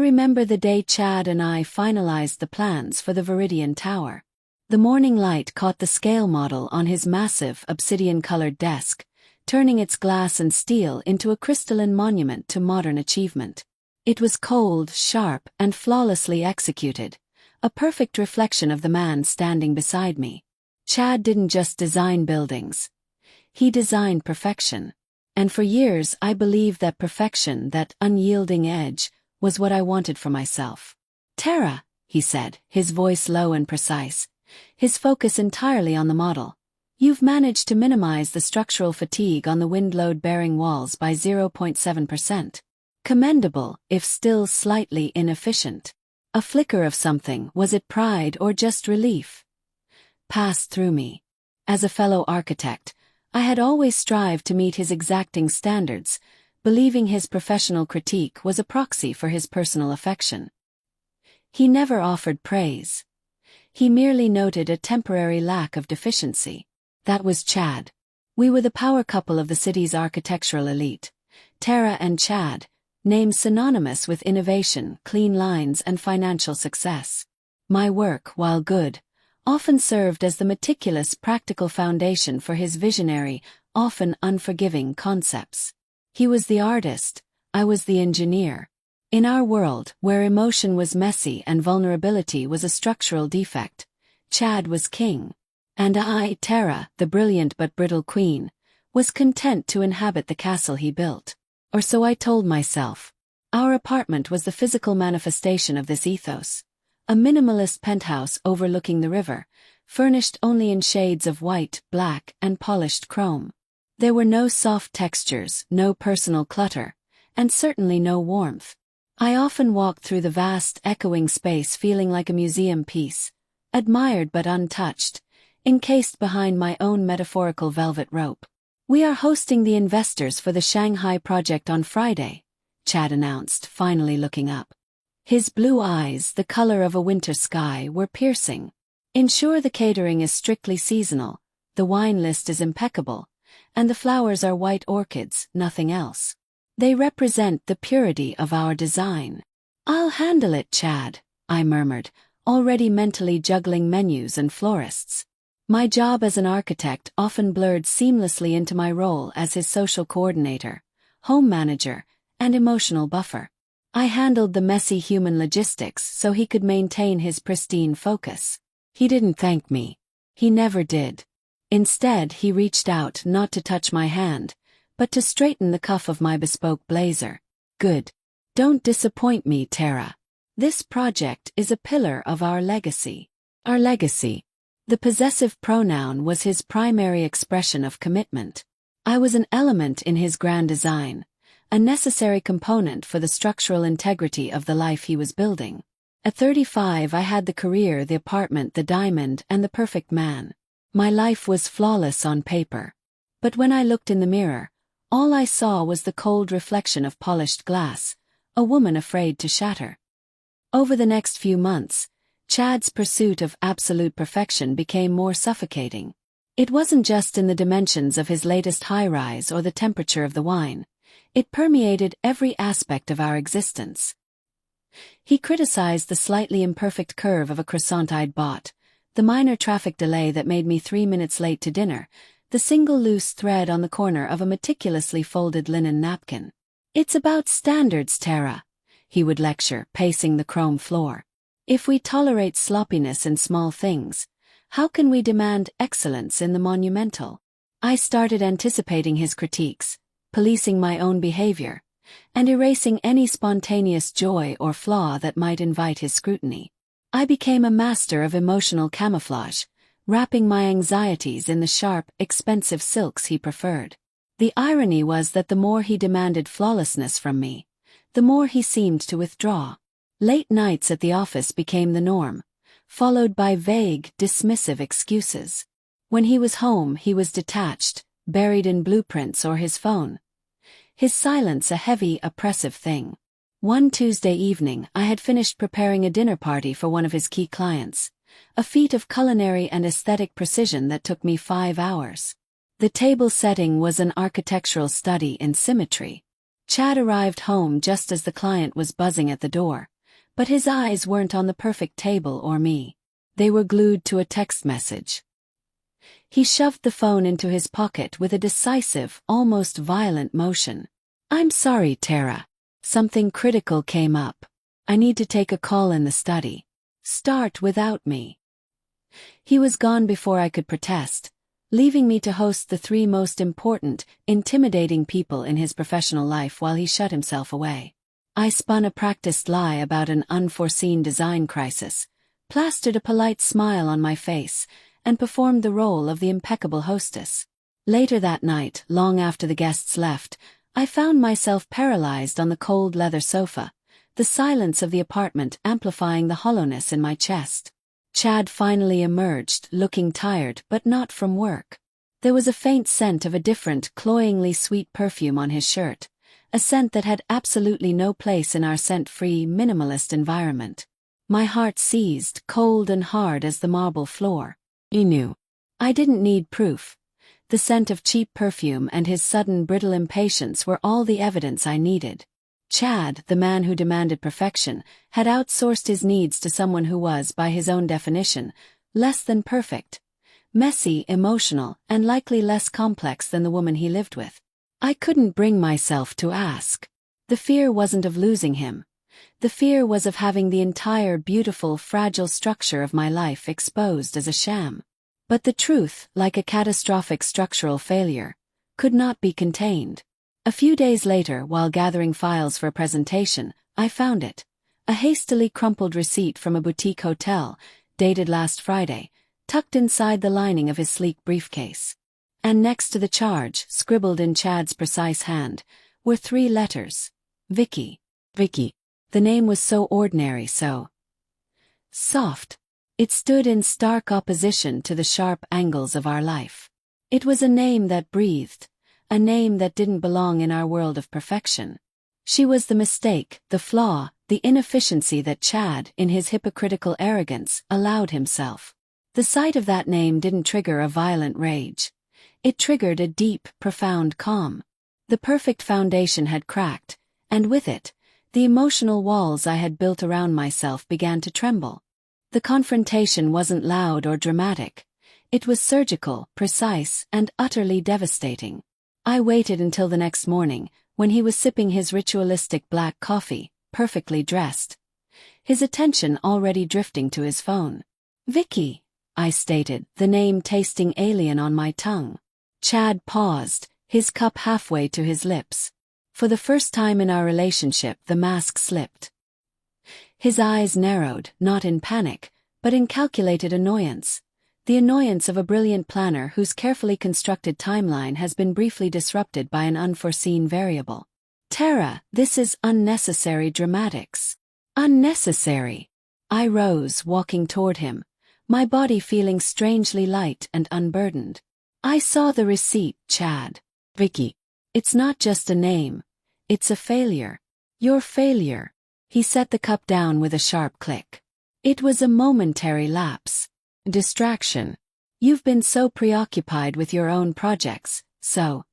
remember the day Chad and I finalized the plans for the Viridian Tower. The morning light caught the scale model on his massive obsidian-colored desk, turning its glass and steel into a crystalline monument to modern achievement. It was cold, sharp, and flawlessly executed, a perfect reflection of the man standing beside me. Chad didn't just design buildings. He designed perfection. And for years I believed that perfection, that unyielding edge, was what I wanted for myself. "Tara," he said, his voice low and precise, his focus entirely on the model. "You've managed to minimize the structural fatigue on the wind load-bearing walls by 0.7%. Commendable, if still slightly inefficient." A flicker of something, was it pride or just relief, passed through me. As a fellow architect, I had always strived to meet his exacting standards, believing his professional critique was a proxy for his personal affection. He never offered praise. He merely noted a temporary lack of deficiency. That was Chad. We were the power couple of the city's architectural elite. Tara and Chad, names synonymous with innovation, clean lines, and financial success. My work, while good, often served as the meticulous practical foundation for his visionary, often unforgiving concepts. He was the artist, I was the engineer. In our world, where emotion was messy and vulnerability was a structural defect, Chad was king. And I, Tara, the brilliant but brittle queen, was content to inhabit the castle he built. Or so I told myself. Our apartment was the physical manifestation of this ethos. A minimalist penthouse overlooking the river, furnished only in shades of white, black, and polished chrome. There were no soft textures, no personal clutter, and certainly no warmth. I often walked through the vast, echoing space feeling like a museum piece, admired but untouched, encased behind my own metaphorical velvet rope. "We are hosting the investors for the Shanghai project on Friday," Chad announced, finally looking up. His blue eyes, the color of a winter sky, were piercing. "Ensure the catering is strictly seasonal, the wine list is impeccable, and the flowers are white orchids, nothing else. They represent the purity of our design." "I'll handle it, Chad," I murmured, already mentally juggling menus and florists. My job as an architect often blurred seamlessly into my role as his social coordinator, home manager, and emotional buffer. I handled the messy human logistics so he could maintain his pristine focus. He didn't thank me. He never did. Instead, he reached out not to touch my hand, but to straighten the cuff of my bespoke blazer. "Good. Don't disappoint me, Tara. This project is a pillar of our legacy." Our legacy. The possessive pronoun was his primary expression of commitment. I was an element in his grand design, a necessary component for the structural integrity of the life he was building. At 35 I had the career, the apartment, the diamond, and the perfect man. My life was flawless on paper. But when I looked in the mirror, all I saw was the cold reflection of polished glass, a woman afraid to shatter. Over the next few months, Chad's pursuit of absolute perfection became more suffocating. It wasn't just in the dimensions of his latest high-rise or the temperature of the wine. It permeated every aspect of our existence. He criticized the slightly imperfect curve of a croissant I'd bought, the minor traffic delay that made me 3 minutes late to dinner, the single loose thread on the corner of a meticulously folded linen napkin. "It's about standards, Tara," he would lecture, pacing the chrome floor. "If we tolerate sloppiness in small things, how can we demand excellence in the monumental?" I started anticipating his critiques, policing my own behavior, and erasing any spontaneous joy or flaw that might invite his scrutiny. I became a master of emotional camouflage, wrapping my anxieties in the sharp, expensive silks he preferred. The irony was that the more he demanded flawlessness from me, the more he seemed to withdraw. Late nights at the office became the norm, followed by vague, dismissive excuses. When he was home, he was detached, buried in blueprints or his phone. His silence a heavy, oppressive thing. One Tuesday evening, I had finished preparing a dinner party for one of his key clients, a feat of culinary and aesthetic precision that took me 5 hours. The table setting was an architectural study in symmetry. Chad arrived home just as the client was buzzing at the door, but his eyes weren't on the perfect table or me. They were glued to a text message. He shoved the phone into his pocket with a decisive, almost violent motion. "I'm sorry, Tara. Something critical came up. I need to take a call in the study. Start without me." He was gone before I could protest, leaving me to host the three most important, intimidating people in his professional life while he shut himself away. I spun a practiced lie about an unforeseen design crisis, plastered a polite smile on my face, and performed the role of the impeccable hostess. Later that night, long after the guests left, I found myself paralyzed on the cold leather sofa, the silence of the apartment amplifying the hollowness in my chest. Chad finally emerged, looking tired but not from work. There was a faint scent of a different, cloyingly sweet perfume on his shirt, a scent that had absolutely no place in our scent-free, minimalist environment. My heart seized, cold and hard as the marble floor. He knew. I didn't need proof. The scent of cheap perfume and his sudden brittle impatience were all the evidence I needed. Chad, the man who demanded perfection, had outsourced his needs to someone who was, by his own definition, less than perfect. Messy, emotional, and likely less complex than the woman he lived with. I couldn't bring myself to ask. The fear wasn't of losing him. The fear was of having the entire beautiful, fragile structure of my life exposed as a sham. But the truth, like a catastrophic structural failure, could not be contained. A few days later, while gathering files for a presentation, I found it. A hastily crumpled receipt from a boutique hotel, dated last Friday, tucked inside the lining of his sleek briefcase. And next to the charge, scribbled in Chad's precise hand, were 3 letters. Vicky. Vicky. The name was so ordinary, so soft. It stood in stark opposition to the sharp angles of our life. It was a name that breathed, a name that didn't belong in our world of perfection. She was the mistake, the flaw, the inefficiency that Chad, in his hypocritical arrogance, allowed himself. The sight of that name didn't trigger a violent rage. It triggered a deep, profound calm. The perfect foundation had cracked, and with it, the emotional walls I had built around myself began to tremble. The confrontation wasn't loud or dramatic. It was surgical, precise, and utterly devastating. I waited until the next morning, when he was sipping his ritualistic black coffee, perfectly dressed. His attention already drifting to his phone. "Vicky," I stated, the name tasting alien on my tongue. Chad paused, his cup halfway to his lips. For the first time in our relationship, the mask slipped. His eyes narrowed, not in panic, but in calculated annoyance. The annoyance of a brilliant planner whose carefully constructed timeline has been briefly disrupted by an unforeseen variable. "Tara, this is unnecessary dramatics." "Unnecessary." I rose, walking toward him, my body feeling strangely light and unburdened. "I saw the receipt, Chad. Vicky. It's not just a name. It's a failure. Your failure." He set the cup down with a sharp click. "It was a momentary lapse. Distraction. You've been so preoccupied with your own projects, so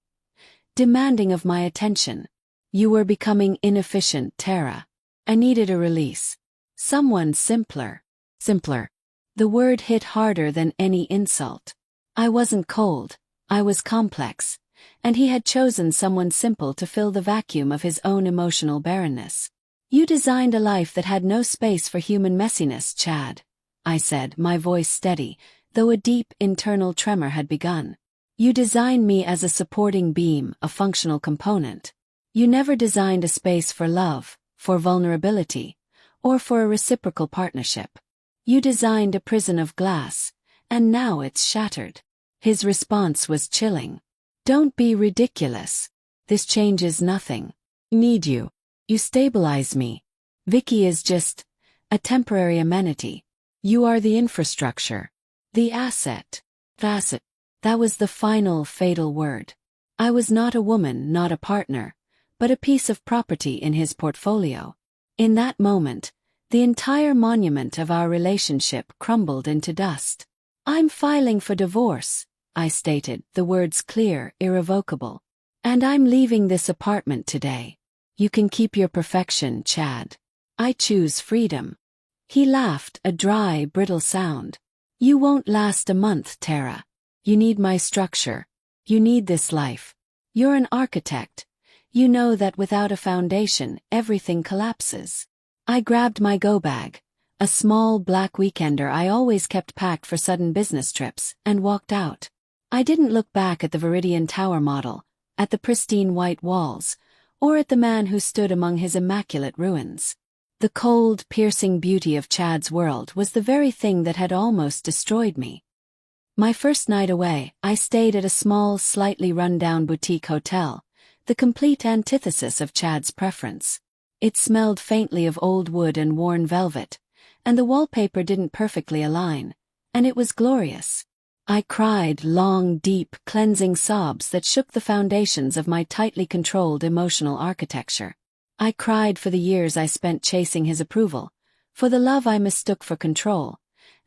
demanding of my attention. You were becoming inefficient, Tara. I needed a release. Someone simpler." Simpler. The word hit harder than any insult. I wasn't cold, I was complex, and he had chosen someone simple to fill the vacuum of his own emotional barrenness. "You designed a life that had no space for human messiness, Chad," I said, my voice steady, though a deep internal tremor had begun. "You designed me as a supporting beam, a functional component. You never designed a space for love, for vulnerability, or for a reciprocal partnership. You designed a prison of glass, and now it's shattered." His response was chilling. "Don't be ridiculous. This changes nothing. I need you. You stabilize me. Vicky is just a temporary amenity. You are the infrastructure. The asset." Asset. That was the final, fatal word. I was not a woman, not a partner, but a piece of property in his portfolio. In that moment, the entire monument of our relationship crumbled into dust. "I'm filing for divorce," I stated, the words clear, irrevocable. "And I'm leaving this apartment today." You can keep your perfection, Chad. I choose freedom. He laughed, a dry, brittle sound. You won't last a month, Tara. You need my structure. You need this life. You're an architect. You know that without a foundation, everything collapses. I grabbed my go-bag, a small black weekender I always kept packed for sudden business trips, and walked out. I didn't look back at the Viridian Tower model, at the pristine white walls, or at the man who stood among his immaculate ruins. The cold, piercing beauty of Chad's world was the very thing that had almost destroyed me. My first night away, I stayed at a small, slightly run-down boutique hotel, the complete antithesis of Chad's preference. It smelled faintly of old wood and worn velvet, and the wallpaper didn't perfectly align, and it was glorious. I cried long, deep, cleansing sobs that shook the foundations of my tightly controlled emotional architecture. I cried for the years I spent chasing his approval, for the love I mistook for control,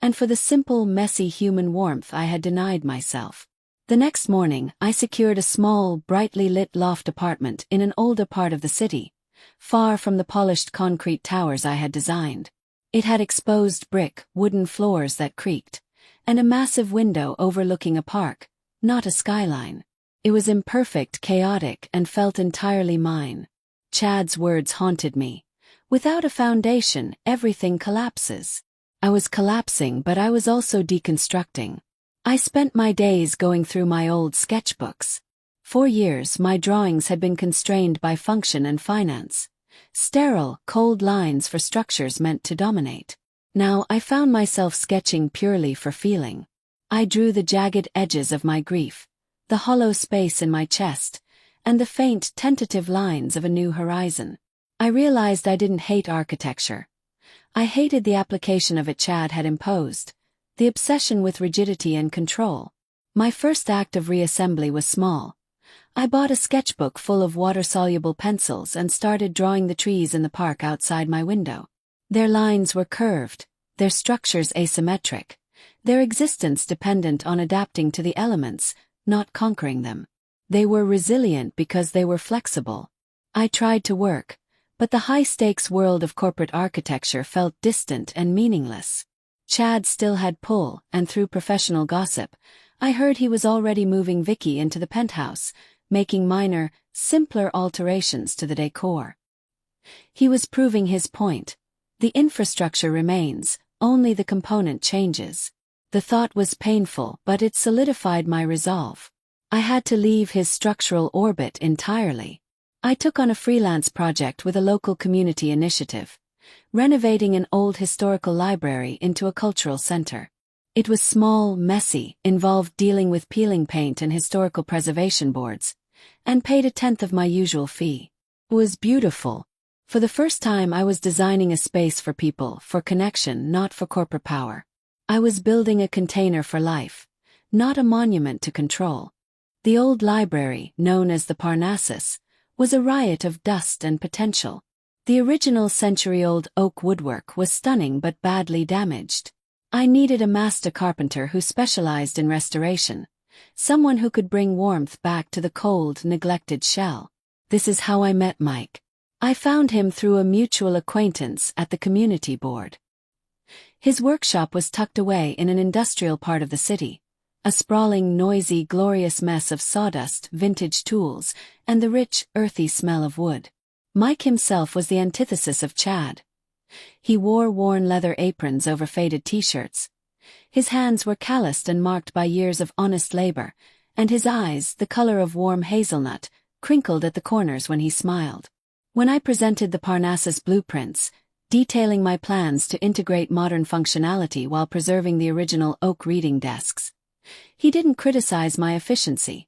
and for the simple, messy human warmth I had denied myself. The next morning, I secured a small, brightly lit loft apartment in an older part of the city, far from the polished concrete towers I had designed. It had exposed brick, wooden floors that creaked, and a massive window overlooking a park, not a skyline. It was imperfect, chaotic, and felt entirely mine. Chad's words haunted me. Without a foundation, everything collapses. I was collapsing, but I was also deconstructing. I spent my days going through my old sketchbooks. For years, my drawings had been constrained by function and finance. Sterile, cold lines for structures meant to dominate. Now I found myself sketching purely for feeling. I drew the jagged edges of my grief, the hollow space in my chest, and the faint, tentative lines of a new horizon. I realized I didn't hate architecture. I hated the application of it Chad had imposed, the obsession with rigidity and control. My first act of reassembly was small. I bought a sketchbook full of water-soluble pencils and started drawing the trees in the park outside my window. Their lines were curved, their structures asymmetric, their existence dependent on adapting to the elements, not conquering them. They were resilient because they were flexible. I tried to work, but the high-stakes world of corporate architecture felt distant and meaningless. Chad still had pull, and through professional gossip, I heard he was already moving Vicky into the penthouse, making minor, simpler alterations to the decor. He was proving his point. The infrastructure remains, only the component changes. The thought was painful, but it solidified my resolve. I had to leave his structural orbit entirely. I took on a freelance project with a local community initiative, renovating an old historical library into a cultural center. It was small, messy, involved dealing with peeling paint and historical preservation boards, and paid a tenth of my usual fee. It was beautiful. For the first time I was designing a space for people, for connection, not for corporate power. I was building a container for life, not a monument to control. The old library, known as the Parnassus, was a riot of dust and potential. The original century-old oak woodwork was stunning but badly damaged. I needed a master carpenter who specialized in restoration, someone who could bring warmth back to the cold, neglected shell. This is how I met Mike. I found him through a mutual acquaintance at the community board. His workshop was tucked away in an industrial part of the city, a sprawling, noisy, glorious mess of sawdust, vintage tools, and the rich, earthy smell of wood. Mike himself was the antithesis of Chad. He wore worn leather aprons over faded t-shirts. His hands were calloused and marked by years of honest labor, and his eyes, the color of warm hazelnut, crinkled at the corners when he smiled. When I presented the Parnassus blueprints, detailing my plans to integrate modern functionality while preserving the original oak reading desks, he didn't criticize my efficiency.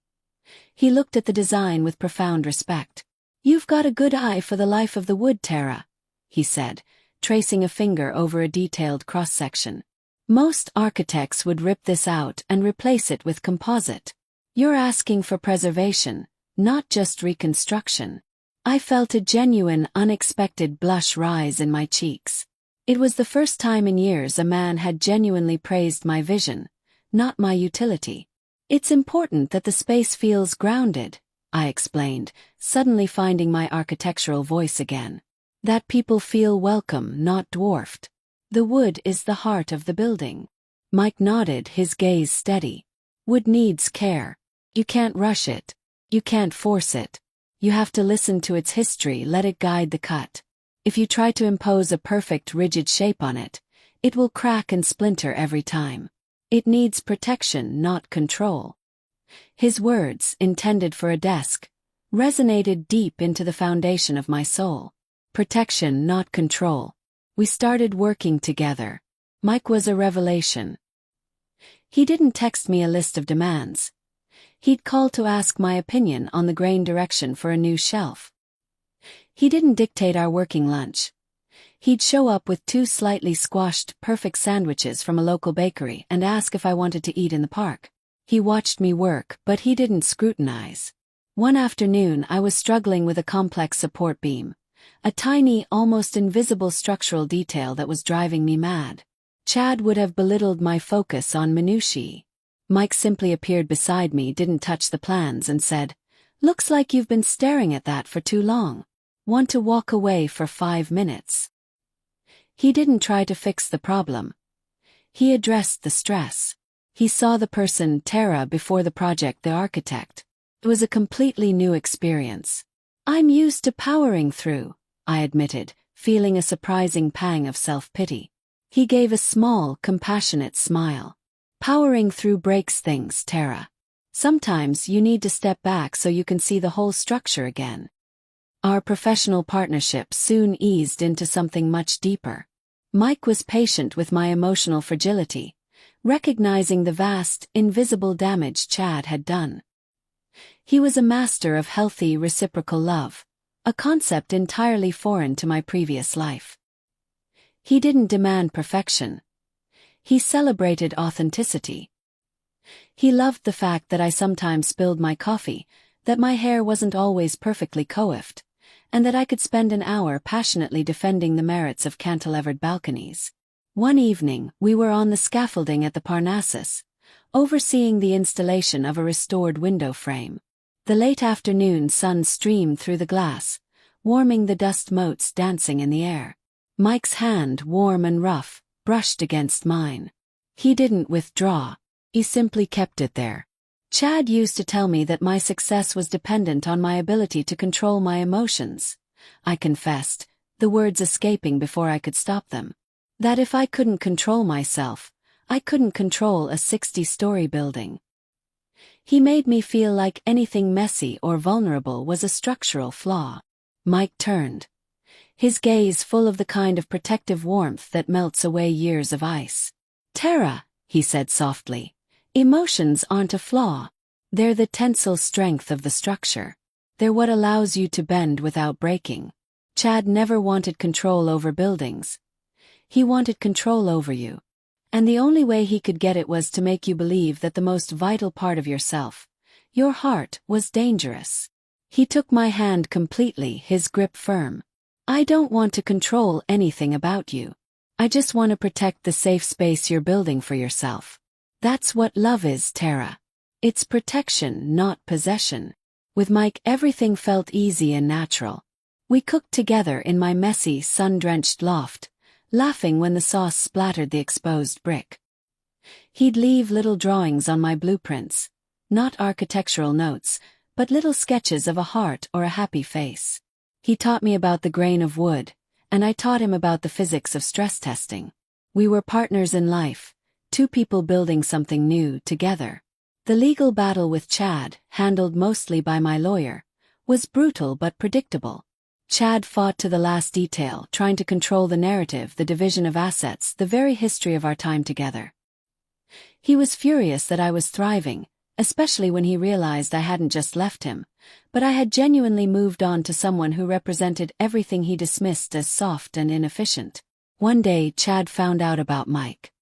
He looked at the design with profound respect. "You've got a good eye for the life of the wood, Tara," he said, tracing a finger over a detailed cross-section. "Most architects would rip this out and replace it with composite. You're asking for preservation, not just reconstruction." I felt a genuine, unexpected blush rise in my cheeks. It was the first time in years a man had genuinely praised my vision, not my utility. "It's important that the space feels grounded," I explained, suddenly finding my architectural voice again. That people feel welcome, not dwarfed. The wood is the heart of the building. Mike nodded, his gaze steady. Wood needs care. You can't rush it. You can't force it. You have to listen to its history, let it guide the cut. If you try to impose a perfect, rigid shape on it, it will crack and splinter every time. It needs protection, not control. His words, intended for a desk, resonated deep into the foundation of my soul. Protection, not control. We started working together. Mike was a revelation. He didn't text me a list of demands. He'd call to ask my opinion on the grain direction for a new shelf. He didn't dictate our working lunch. He'd show up with 2 slightly squashed, perfect sandwiches from a local bakery and ask if I wanted to eat in the park. He watched me work, but he didn't scrutinize. One afternoon I was struggling with a complex support beam, a tiny, almost invisible structural detail that was driving me mad. Chad would have belittled my focus on minutiae. Mike simply appeared beside me, didn't touch the plans, and said, "Looks like you've been staring at that for too long. Want to walk away for 5 minutes?" He didn't try to fix the problem. He addressed the stress. He saw the person, Tara, before the project, the architect. It was a completely new experience. "I'm used to powering through," I admitted, feeling a surprising pang of self-pity. He gave a small, compassionate smile. "Powering through breaks things, Tara. Sometimes you need to step back so you can see the whole structure again." Our professional partnership soon eased into something much deeper. Mike was patient with my emotional fragility, recognizing the vast, invisible damage Chad had done. He was a master of healthy, reciprocal love, a concept entirely foreign to my previous life. He didn't demand perfection. He celebrated authenticity. He loved the fact that I sometimes spilled my coffee, that my hair wasn't always perfectly coiffed, and that I could spend an hour passionately defending the merits of cantilevered balconies. One evening, we were on the scaffolding at the Parnassus, overseeing the installation of a restored window frame. The late afternoon sun streamed through the glass, warming the dust motes dancing in the air. Mike's hand, warm and rough, brushed against mine. He didn't withdraw. He simply kept it there. Chad used to tell me that my success was dependent on my ability to control my emotions. I confessed, the words escaping before I could stop them. That if I couldn't control myself, I couldn't control a 60-story building. He made me feel like anything messy or vulnerable was a structural flaw. Mike turned, his gaze full of the kind of protective warmth that melts away years of ice. "Tara," he said softly, "emotions aren't a flaw. They're the tensile strength of the structure. They're what allows you to bend without breaking." Chad never wanted control over buildings. He wanted control over you. And the only way he could get it was to make you believe that the most vital part of yourself, your heart, was dangerous. He took my hand completely, his grip firm. "I don't want to control anything about you. I just want to protect the safe space you're building for yourself. That's what love is, Tara. It's protection, not possession." With Mike, everything felt easy and natural. We cooked together in my messy, sun-drenched loft, laughing when the sauce splattered the exposed brick. He'd leave little drawings on my blueprints, not architectural notes, but little sketches of a heart or a happy face. He taught me about the grain of wood, and I taught him about the physics of stress testing. We were partners in life, 2 people building something new together. The legal battle with Chad, handled mostly by my lawyer, was brutal but predictable. Chad fought to the last detail, trying to control the narrative, the division of assets, the very history of our time together. He was furious that I was thriving, especially when he realized I hadn't just left him, but I had genuinely moved on to someone who represented everything he dismissed as soft and inefficient. One day Chad found out about Mike.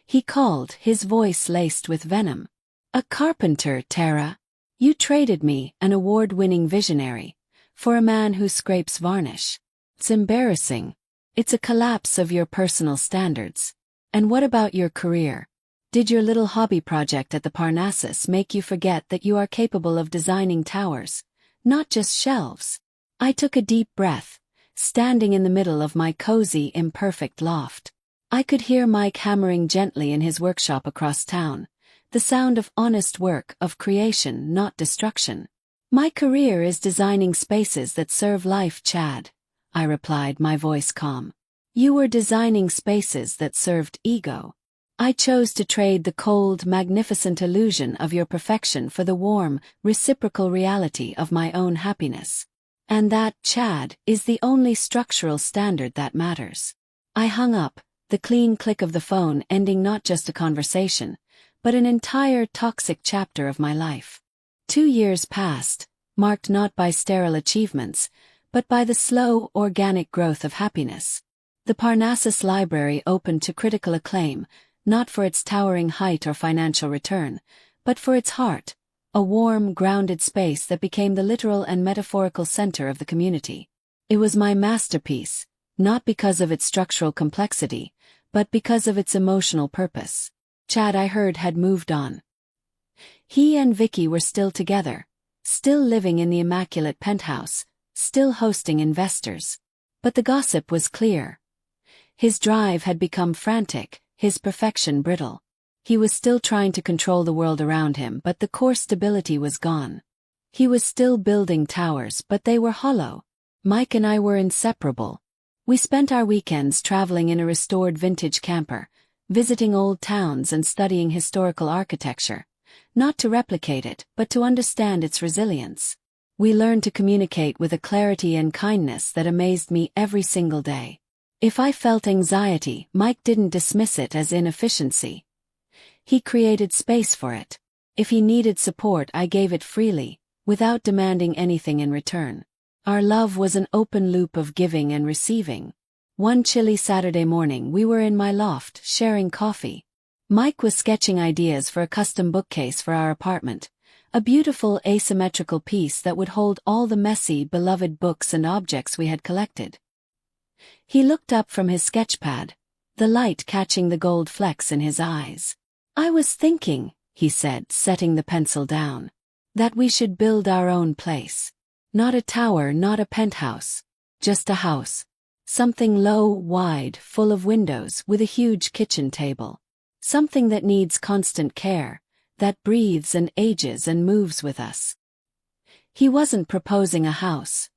He called, his voice laced with venom. "A carpenter, Tara. You traded me, an award-winning visionary, for a man who scrapes varnish. It's embarrassing. It's a collapse of your personal standards. And what about your career? Did your little hobby project at the Parnassus make you forget that you are capable of designing towers, not just shelves? I took a deep breath, standing in the middle of my cozy, imperfect loft. I could hear Mike hammering gently in his workshop across town, the sound of honest work, of creation, not destruction. My career is designing spaces that serve life, Chad, I replied, my voice calm. You were designing spaces that served ego. I chose to trade the cold, magnificent illusion of your perfection for the warm, reciprocal reality of my own happiness. And that, Chad, is the only structural standard that matters. I hung up, the clean click of the phone ending not just a conversation, but an entire toxic chapter of my life. 2 years passed, marked not by sterile achievements, but by the slow, organic growth of happiness. The Parnassus Library opened to critical acclaim, not for its towering height or financial return, but for its heart, a warm, grounded space that became the literal and metaphorical center of the community. It was my masterpiece, not because of its structural complexity, but because of its emotional purpose. Chad, I heard, had moved on. He and Vicky were still together, still living in the immaculate penthouse, still hosting investors. But the gossip was clear. His drive had become frantic, his perfection brittle. He was still trying to control the world around him, but the core stability was gone. He was still building towers, but they were hollow. Mike and I were inseparable. We spent our weekends traveling in a restored vintage camper, visiting old towns and studying historical architecture, not to replicate it, but to understand its resilience. We learned to communicate with a clarity and kindness that amazed me every single day. If I felt anxiety, Mike didn't dismiss it as inefficiency. He created space for it. If he needed support, I gave it freely, without demanding anything in return. Our love was an open loop of giving and receiving. One chilly Saturday morning, we were in my loft, sharing coffee. Mike was sketching ideas for a custom bookcase for our apartment, a beautiful asymmetrical piece that would hold all the messy, beloved books and objects we had collected. He looked up from his sketchpad, the light catching the gold flecks in his eyes. I was thinking, he said, setting the pencil down, that we should build our own place. Not a tower, not a penthouse, just a house. Something low, wide, full of windows, with a huge kitchen table. Something that needs constant care, that breathes and ages and moves with us. He wasn't proposing a house.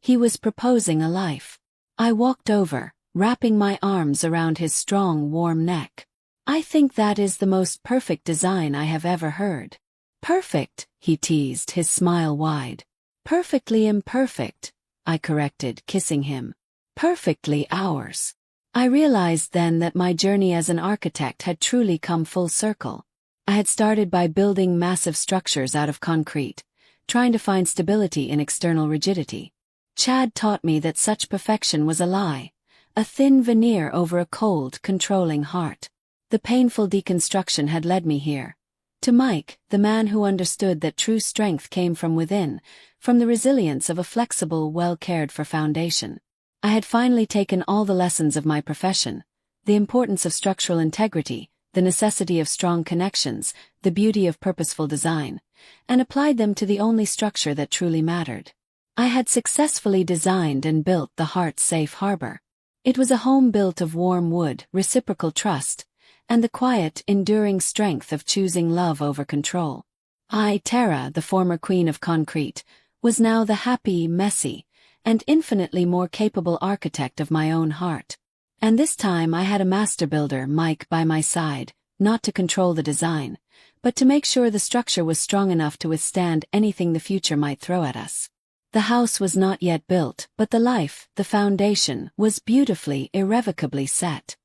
He was proposing a life. I walked over, wrapping my arms around his strong, warm neck. I think that is the most perfect design I have ever heard. Perfect, he teased, his smile wide. Perfectly imperfect, I corrected, kissing him. Perfectly ours. I realized then that my journey as an architect had truly come full circle. I had started by building massive structures out of concrete, trying to find stability in external rigidity. Chad taught me that such perfection was a lie, a thin veneer over a cold, controlling heart. The painful deconstruction had led me here. To Mike, the man who understood that true strength came from within, from the resilience of a flexible, well-cared-for foundation. I had finally taken all the lessons of my profession, the importance of structural integrity, the necessity of strong connections, the beauty of purposeful design, and applied them to the only structure that truly mattered. I had successfully designed and built the heart's safe harbor. It was a home built of warm wood, reciprocal trust, and the quiet, enduring strength of choosing love over control. I, Tara, the former queen of concrete, was now the happy, messy, and infinitely more capable architect of my own heart. And this time I had a master builder, Mike, by my side, not to control the design, but to make sure the structure was strong enough to withstand anything the future might throw at us. The house was not yet built, but the life, the foundation, was beautifully, irrevocably set.